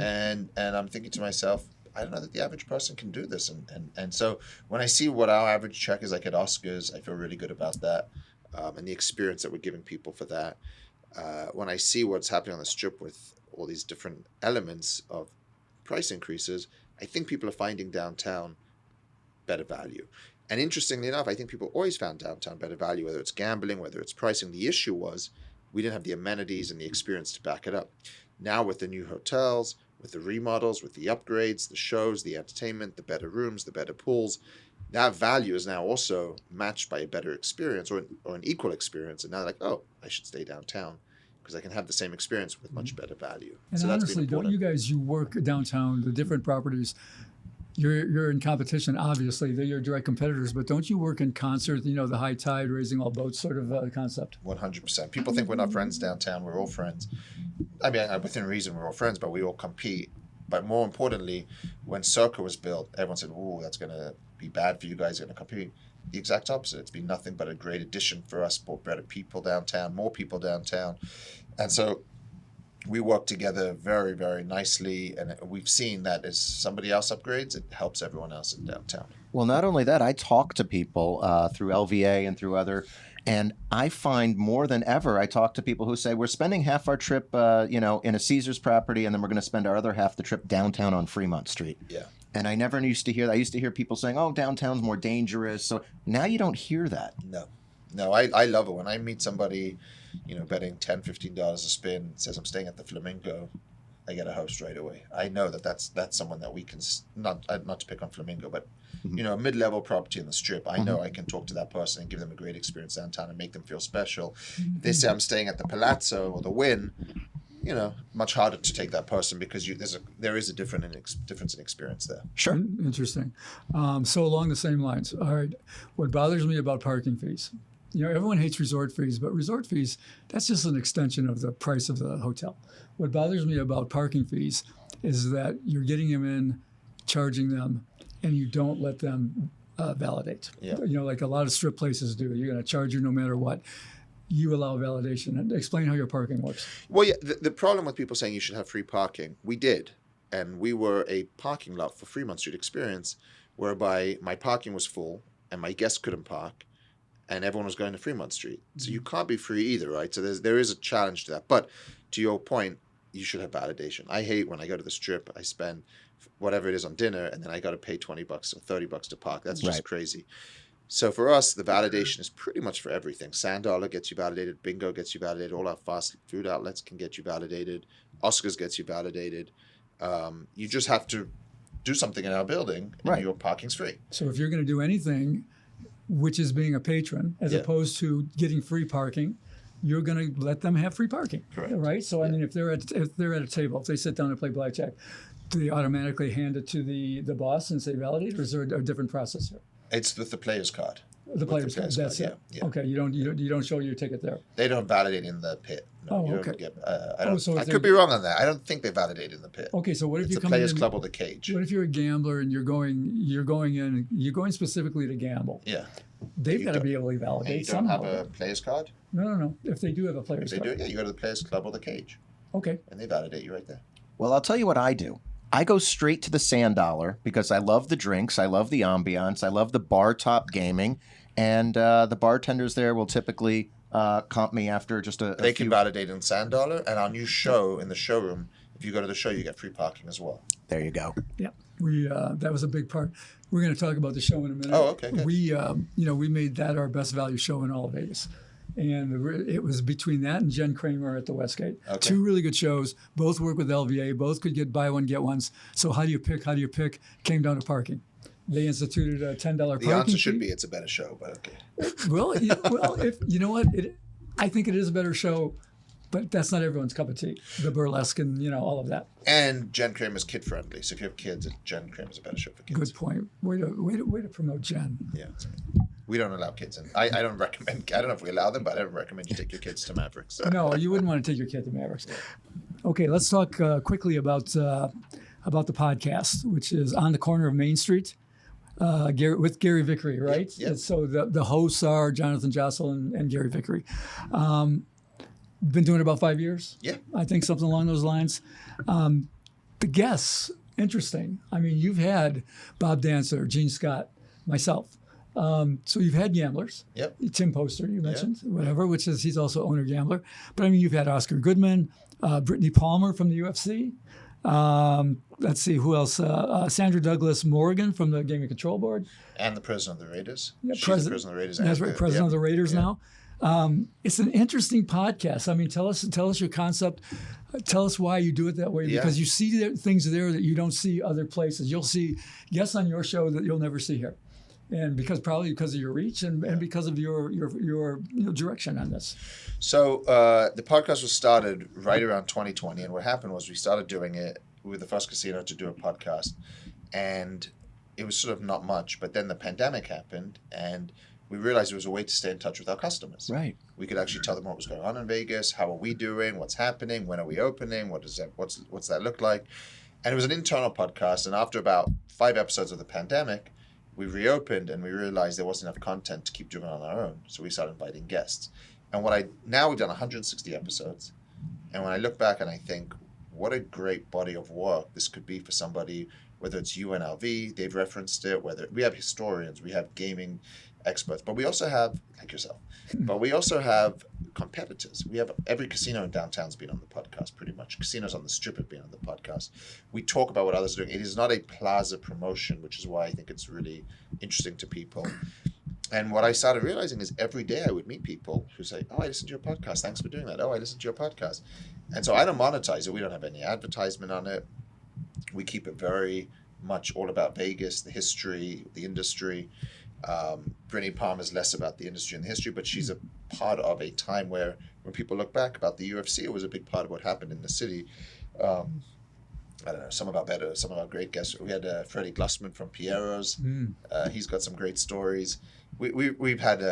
And I'm thinking to myself, I don't know that the average person can do this. And so when I see what our average check is like at Oscars, I feel really good about that, and the experience that we're giving people for that. When I see what's happening on the Strip with all these different elements of price increases, I think people are finding downtown better value. And interestingly enough, I think people always found downtown better value, whether it's gambling, whether it's pricing. The issue was we didn't have the amenities and the experience to back it up. Now with the new hotels, with the remodels, with the upgrades, the shows, the entertainment, the better rooms, the better pools, that value is now also matched by a better experience or an equal experience. And now they're like, oh, I should stay downtown because I can have the same experience with much better value. And so honestly, that's been don't important. you work downtown, the different properties? You're in competition, obviously. They're your direct competitors, but don't you work in concert? The high tide, raising all boats sort of concept. 100%. People think we're not friends downtown. We're all friends. I mean, within reason, we're all friends, but we all compete. But more importantly, when Circa was built, everyone said, "Ooh, that's going to be bad for you guys. You're going to compete." The exact opposite. It's been nothing but a great addition for us. Brought better people downtown, more people downtown, and so we work together very, very nicely. And we've seen that as somebody else upgrades, it helps everyone else in downtown. Well, not only that, I talk to people through LVA and through other, and I find more than ever, I talk to people who say we're spending half our trip, in a Caesars property, and then we're going to spend our other half the trip downtown on Fremont Street. Yeah. And I never used to hear that. I used to hear people saying, "Oh, downtown's more dangerous." So now you don't hear that. No, I love it when I meet somebody, betting $10, $15 a spin, says I'm staying at the Flamingo. I get a host right away. I know that's someone that we can not to pick on Flamingo, but a mid-level property in the Strip. I know I can talk to that person and give them a great experience downtown and make them feel special. If they say I'm staying at the Palazzo or the Wynn, much harder to take that person because there is a difference in experience there. Sure. Interesting. So along the same lines, all right, what bothers me about parking fees, everyone hates resort fees, but resort fees, that's just an extension of the price of the hotel. What bothers me about parking fees is that you're getting them in, charging them, and you don't let them validate. Yeah. Like a lot of Strip places do. You're going to charge you no matter what. You allow validation. And explain how your parking works. Well, yeah, the problem with people saying you should have free parking, we did. And we were a parking lot for Fremont Street Experience, whereby my parking was full and my guests couldn't park and everyone was going to Fremont Street. So you can't be free either, right? So there is a challenge to that. But to your point, you should have validation. I hate when I go to the Strip, I spend whatever it is on dinner and then I got to pay $20 or $30 to park. That's just crazy. So for us, the validation is pretty much for everything. Sand Dollar gets you validated. Bingo gets you validated. All our fast food outlets can get you validated. Oscars gets you validated. You just have to do something in our building and your parking's free. So if you're going to do anything, which is being a patron, as opposed to getting free parking, you're going to let them have free parking. Correct. Right? So I mean, if they're at a table, if they sit down and play blackjack, do they automatically hand it to the boss and say validate, or is there a different process here? It's with the player's card. The player's card. That's it. Yeah. Okay, you don't show your ticket there. They don't validate in the pit. No, Oh, you okay. Don't get, so if I they're- could be wrong on that. I don't think they validate in the pit. Okay, so what if It's you the come players in? club or the cage. What if you're a gambler and you're going specifically to gamble? Yeah. They've You got to don't- be able to And validate you don't somehow. have a player's card? No. If they do have a If player's they card. do, yeah, you go to the players club or the cage, Okay. and they validate you right there. Well, I'll tell you what I do. I go straight to the Sand Dollar because I love the drinks, I love the ambiance, I love the bar top gaming, and the bartenders there will typically comp me after just a They few. can validate in Sand Dollar, and our new show in the showroom, if you go to the show, you get free parking as well. There you go. Yeah, that was a big part. We're going to talk about the show in a minute. Oh, okay, good. We made that our best value show in all of Vegas, and it was between that and Jen Kramer at the Westgate. Okay. Two really good shows. Both work with LVA. Both could get buy one get ones. So how do you pick? Came down to parking. They instituted a $10 parking The answer should fee. be it's a better show, but okay. Well, if you know what, I think it is a better show, but that's not everyone's cup of tea. The burlesque and all of that. And Jen Kramer's kid friendly, so if you have kids, Jen Kramer's a better show for kids. Good point. Way to promote Jen. Yeah, we don't allow kids, and I don't recommend. I don't know if we allow them, but I don't recommend you take your kids to Mavericks. No, you wouldn't want to take your kid to Mavericks. Okay, let's talk quickly about the podcast, which is On the Corner of Main Street. With Gary Vickery, right? Yep. So the hosts are Jonathan Jossel and Gary Vickery. Been doing it about 5 years. Yeah. I think something along those lines. The guests, interesting. I mean, you've had Bob Dancer, Gene Scott, myself. So you've had gamblers. Yep. Tim Poster, you mentioned, whatever, which is he's also owner gambler. But I mean, you've had Oscar Goodman, Brittany Palmer from the UFC. Let's see, who else? Sandra Douglas Morgan from the Gaming Control Board. And the president of the Raiders. Yeah, She's the president of the Raiders. That's right, president of the Raiders now. It's an interesting podcast. I mean, tell us your concept. Tell us why you do it that way, because you see things there that you don't see other places. You'll see guests on your show that you'll never see here. And probably because of your reach and because of your direction on this. So the podcast was started right around 2020, and what happened was we started doing it. We were the first casino to do a podcast, and it was sort of not much. But then the pandemic happened, and we realized it was a way to stay in touch with our customers. Right. We could actually tell them what was going on in Vegas, how are we doing, what's happening, when are we opening, what's that look like, and it was an internal podcast. And after about 5 episodes of the pandemic, we reopened and we realized there wasn't enough content to keep doing it on our own. So we started inviting guests. And now we've done 160 episodes. And when I look back and I think, what a great body of work this could be for somebody, whether it's UNLV, they've referenced it, whether we have historians, we have gaming experts, but we also have, like yourself, but we also have competitors. We have every casino in downtown's been on the podcast, pretty much. Casinos on the strip have been on the podcast. We talk about what others are doing. It is not a Plaza promotion, which is why I think it's really interesting to people. And what I started realizing is every day I would meet people who say, oh, I listened to your podcast. Thanks for doing that. Oh, I listened to your podcast. And so I don't monetize it. We don't have any advertisement on it. We keep it very much all about Vegas, the history, the industry. Brittany Palmer is less about the industry and the history, but she's a part of a time where when people look back about the UFC, it was a big part of what happened in the city. I don't know, some of our great guests. We had Freddie Glussman from Piero's. He's got some great stories. We've had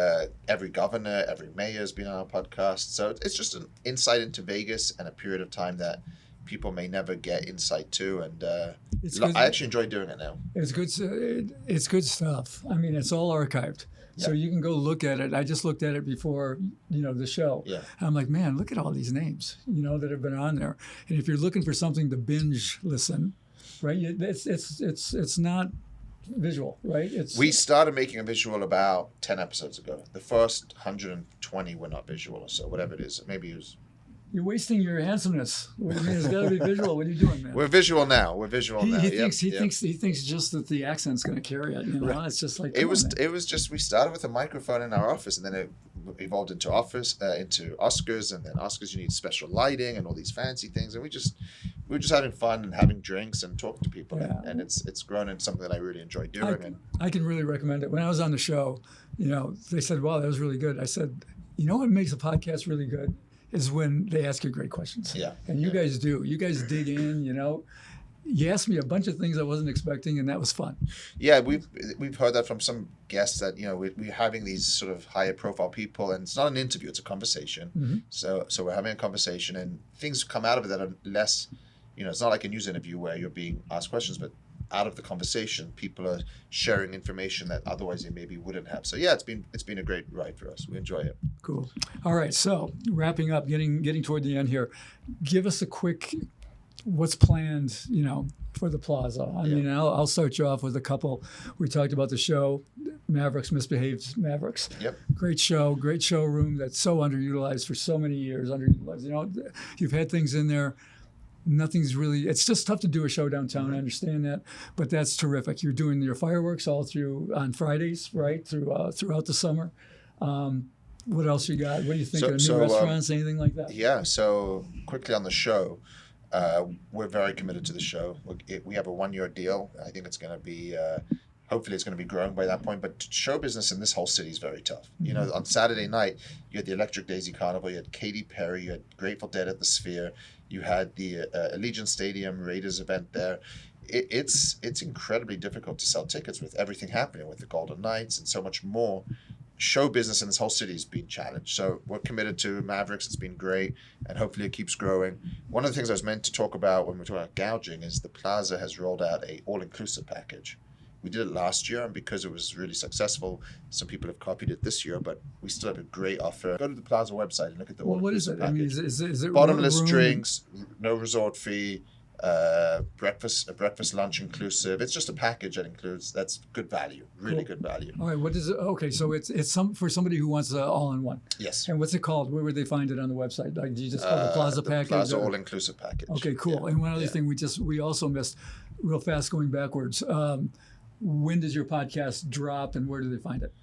every governor, every mayor has been on our podcast. So it's just an insight into Vegas and a period of time that people may never get insight to, and I actually enjoy doing it now. It's good. It's good stuff. I mean, it's all archived, so you can go look at it. I just looked at it before, the show. Yeah. And I'm like, man, look at all these names, that have been on there. And if you're looking for something to binge listen, right? It's not visual, right? We started making a visual about 10 episodes ago. The first 120 were not visual, or so whatever it is. Maybe it was. You're wasting your handsomeness. What do you mean? It's got to be visual. What are you doing, man? We're visual now. He thinks just that the accent's going to carry it. Right. It's just like it was just we started with a microphone in our office, and then it evolved into Oscars, and then Oscars you need special lighting and all these fancy things, and we were just having fun and having drinks and talking to people, and it's grown into something that I really enjoy doing. I can really recommend it. When I was on the show, they said, "Wow, that was really good." I said, "You know what makes a podcast really good is when they ask you great questions." Yeah. And you guys do. You guys dig in, You asked me a bunch of things I wasn't expecting, and that was fun. Yeah, we've heard that from some guests that, we're having these sort of higher profile people, and it's not an interview, it's a conversation. Mm-hmm. So we're having a conversation, and things come out of it that are less, it's not like a news interview where you're being asked questions, but out of the conversation, people are sharing information that otherwise they maybe wouldn't have. So yeah, it's been a great ride for us. We enjoy it. Cool. All right. So wrapping up, getting toward the end here, give us a quick, what's planned, for the Plaza. I mean, I'll start you off with a couple. We talked about the show, Mavericks, Misbehaved Mavericks. Yep. Great showroom that's so underutilized for so many years. You've had things in there. Nothing's really, it's just tough to do a show downtown. I understand that, but that's terrific. You're doing your fireworks all through on Fridays, right? Throughout the summer. What else you got? What do you think of new restaurants, anything like that? Yeah, so quickly on the show, we're very committed to the show. We have a 1-year deal. I think it's going to be hopefully it's going to be growing by that point. But show business in this whole city is very tough. You know, on Saturday night, you had the Electric Daisy Carnival, you had Katy Perry, you had Grateful Dead at the Sphere, you had the Allegiant Stadium Raiders event there. It's incredibly difficult to sell tickets with everything happening with the Golden Knights and so much more. Show business in this whole city is being challenged. So we're committed to Mavericks. It's been great, and hopefully it keeps growing. One of the things I was meant to talk about when we talk about gouging is the Plaza has rolled out a all-inclusive package. We did it last year, and because it was really successful, some people have copied it this year, but we still have a great offer. Go to the Plaza website and look at the all-inclusive package. I mean, is it bottomless room? drinks, no resort fee, breakfast, lunch inclusive. It's just a package that includes, that's good value, really good value. All right, what is it? Okay, so it's some for somebody who wants all-in-one. Yes. And what's it called? Where would they find it on the website? Like, do you just call it the Plaza package? Plaza or? all-inclusive package. Okay, cool. Yeah. And one other thing we also missed, real fast going backwards. When does your podcast drop, and where do they find it?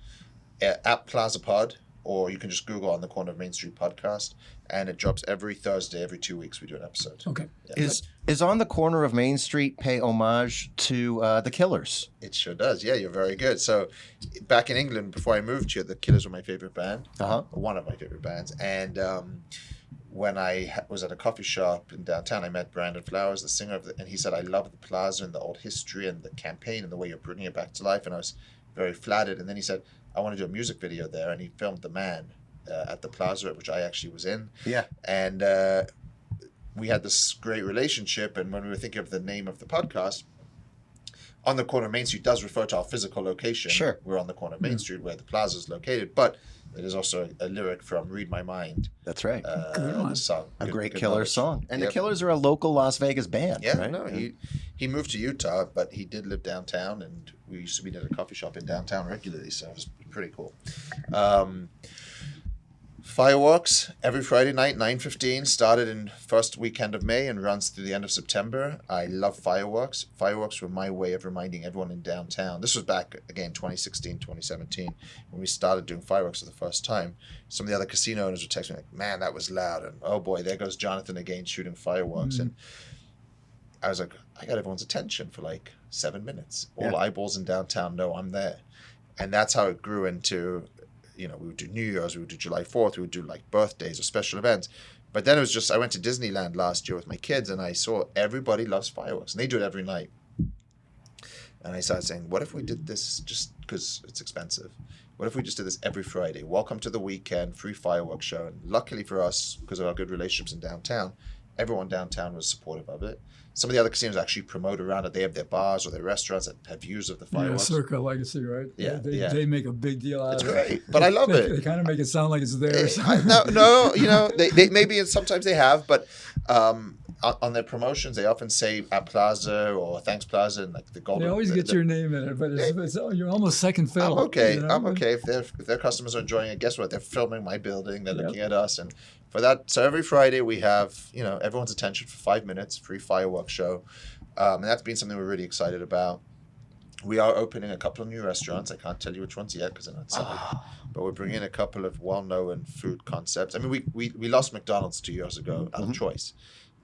At Plaza Pod, or you can just Google On the Corner of Main Street podcast, and it drops every Thursday, every 2 weeks we do an episode. Okay. Yeah. Is On the Corner of Main Street pay homage to the Killers? It sure does. Yeah, you're very good. So back in England, before I moved here, the Killers were my favorite band. One of my favorite bands. And when I was at a coffee shop in downtown, I met Brandon Flowers, the singer of and he said, I love the Plaza and the old history and the campaign and the way you're bringing it back to life. And I was very flattered. And then he said, I want to do a music video there. And he filmed The Man at the Plaza, which I actually was in. Yeah. And we had this great relationship. And when we were thinking of the name of the podcast, On the Corner of Main Street does refer to our physical location. Sure. We're on the corner of Main Street where the Plaza is located. But it is also a lyric from Read My Mind. That's right. Good one. The song. A Good- great good Killer knowledge. song. And Yep. the Killers are a local Las Vegas band, Yeah, right? no, he moved to Utah, but he did live downtown, and we used to meet at a coffee shop in downtown regularly, so it was pretty cool. Fireworks every Friday night, 9:15. Started in first weekend of May and runs through the end of September. I love fireworks. Fireworks were my way of reminding everyone in downtown. This was back, again, 2016, 2017, when we started doing fireworks for the first time. Some of the other casino owners would text me like, man, that was loud. And oh boy, there goes Jonathan again shooting fireworks. And I was like, I got everyone's attention for like 7 minutes. All eyeballs in downtown know I'm there. And that's how it grew into, you know, we would do New Year's, we would do July 4th, we would do like birthdays or special events. But then it was just, I went to Disneyland last year with my kids and I saw everybody loves fireworks and they do it every night. And I started saying, what if we did this just because it's expensive? What if we just did this every Friday? Welcome to the weekend, free fireworks show. And luckily for us, because of our good relationships in downtown, everyone downtown was supportive of it. Some of the other casinos actually promote around it. They have their bars or their restaurants that have views of the Yeah, fireworks. Circa Legacy, right? Yeah, They make a big deal out It's of it. great, but I love it. They kind of make it sound like it's theirs. No, you know, they maybe sometimes they have, but on their promotions, they often say at Plaza or Thanks Plaza and like the Golden. They always get your name in it, but you're almost second fiddle. I'm okay. you know? I'm okay if their customers are enjoying it. Guess what? They're filming my building. They're looking at us, and for that, so every Friday we have everyone's attention for 5 minutes, free fireworks show, and that's been something we're really excited about. We are opening a couple of new restaurants. I can't tell you which ones yet because they're not signed. But we're bringing in a couple of well-known food concepts. I mean, we lost McDonald's 2 years ago out of choice.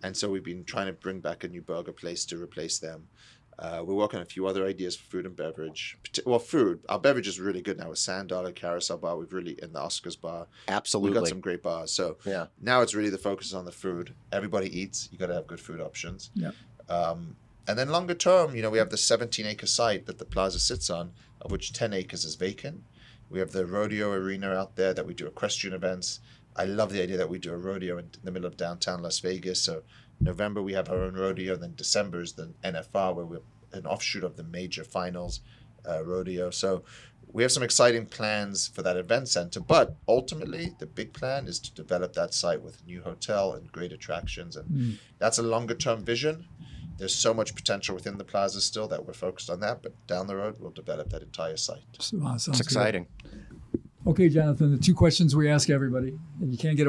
And so we've been trying to bring back a new burger place to replace them. We're working on a few other ideas for food and beverage. Well, food. Our beverage is really good now with Sand Dollar, Carousel Bar. We've really, in the Oscars bar. Absolutely. We've got some great bars. So now it's really the focus on the food. Everybody eats. You got to have good food options. Yeah. And then longer term, we have the 17-acre site that the Plaza sits on, of which 10 acres is vacant. We have the rodeo arena out there that we do equestrian events. I love the idea that we do a rodeo in the middle of downtown Las Vegas. So November we have our own rodeo, and then December is the NFR, where we're an offshoot of the major finals rodeo. So we have some exciting plans for that event center, but ultimately the big plan is to develop that site with a new hotel and great attractions, and that's a longer term vision. There's so much potential within the Plaza still that we're focused on that, but down the road we'll develop that entire site. Sounds It's exciting. Okay, Jonathan, the two questions we ask everybody, and you can't get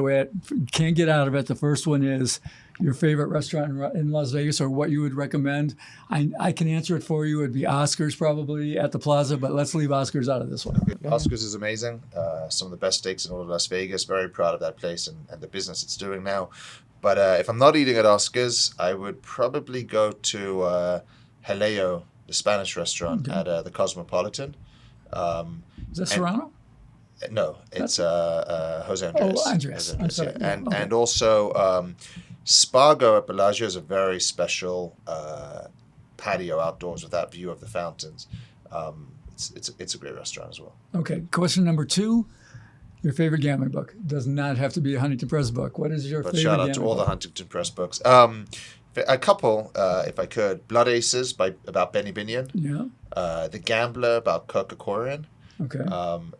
out of it. The first one is your favorite restaurant in Las Vegas, or what you would recommend. I can answer it for you. It'd be Oscar's probably at the Plaza, but let's leave Oscar's out of this one. Oscar's is amazing. Some of the best steaks in all of Las Vegas. Very proud of that place and the business it's doing now. But if I'm not eating at Oscar's, I would probably go to Haleo the Spanish restaurant at the Cosmopolitan. Is that Serrano? No, it's Jose Andres. Oh, Andres. I'm sorry. Yeah. Yeah, okay. And also Spargo at Bellagio is a very special patio outdoors with that view of the fountains. It's a great restaurant as well. Okay. Question number 2. Your favorite gambling book. Does not have to be a Huntington Press book. What is your But favorite shout out gambling to all book? the Huntington Press books. A couple, if I could. Blood Aces about Benny Binion. Yeah. The Gambler about Kirk Kerkorian. Okay.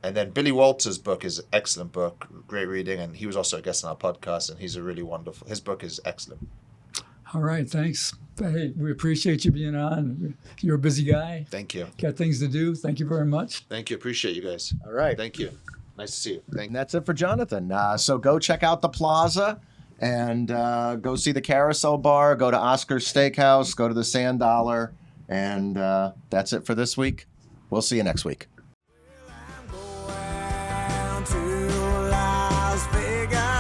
And then Billy Walters' book is an excellent book, great reading, and he was also a guest on our podcast, and he's a really wonderful. His book is excellent. All right. Thanks. Hey, we appreciate you being on. You're a busy guy. Thank you. Got things to do. Thank you very much. Thank you. Appreciate you guys. All right. Thank you. Nice to see you. Thank And that's it for Jonathan. So go check out the Plaza and go see the Carousel Bar, go to Oscar's Steakhouse, go to the Sand Dollar, and that's it for this week. We'll see you next week. I'm going to Las Vegas.